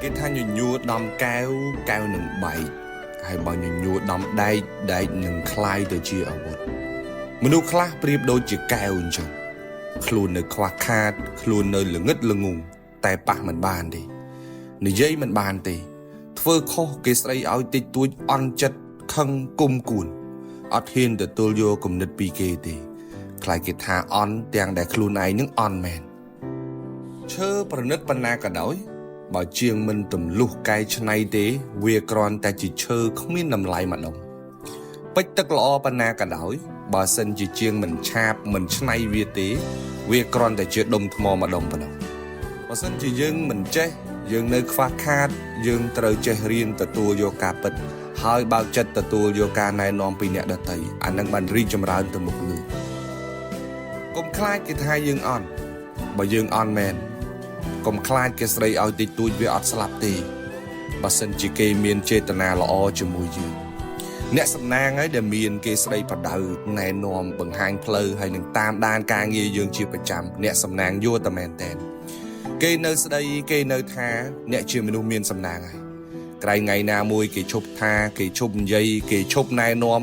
cái tha nhụ nhua đom cao nừng bảy hay bao nhụ nhua đom đai nừng khai từ chia ở mộtមនុស្សខ្លះប្រៀបដូចជាកែវអញ្ចឹងខ្លួននៅខ្វះខាតខ្លួននៅល្ងឹតល្ងងតែប៉ះមិនបានទេនិយាយមិនបានទេធ្វើខុសគេស្ដីឲ្យតិចតួចអន់ចិត្តខឹងគុំគួនអត់ហ៊ានទទួលយកគំនិតពីគេទេខ្លាចគេថាអន់ទាំងដែលខ្លួនឯងនឹងអន់មែនឈើប្រណិតប៉ុណ្ណាក៏ដោយបើជាងមិនទម្លុះកែច្នៃទេវាគ្រាន់តែជាឈើគ្មានតម្លៃម្ដងពេជ្រទឹកល្អប៉ុណ្ណាក៏ដោយបើសិនជាជាងមិនឆាបមិនច្នៃវាទេវាគ្រាន់តែជាដុំថ្មម្ដងប៉ុណ្ណោះបើសិនជាយើងមិនចេះយើងនៅខ្វះខាតយើងត្រូវចេះរៀនទទួលយកការពិតហើយបើកចិត្តទទួលយកការណែនាំពីអ្នកដទៃអានឹងបានរីកចម្រើនទៅមុខលឿនកុំខ្លាចគេថាយើងអន់បើយើងអន់មែនកុំខ្លាចគេស្ដីឲ្យតិចតួចវាអត់ស្លាប់ទេបើសិនជាគេមានចេតនាល្អជាមួយយើងអ្នកសំណាងហើយដែលមានគេស្ដីប្រដៅណែនាំបង្ហាញផ្លូវហើយនឹងតាមដានការងារយើងជាប្រចាំអ្នកសំណាងយល់តែមែនតែនគេនៅស្ដីគេនៅថាអ្នកជាមនុស្សមានសំណាងហើយក្រែងថ្ងៃណាមួយគេឈប់ថាគេឈប់និយាយគេឈប់ណែនាំ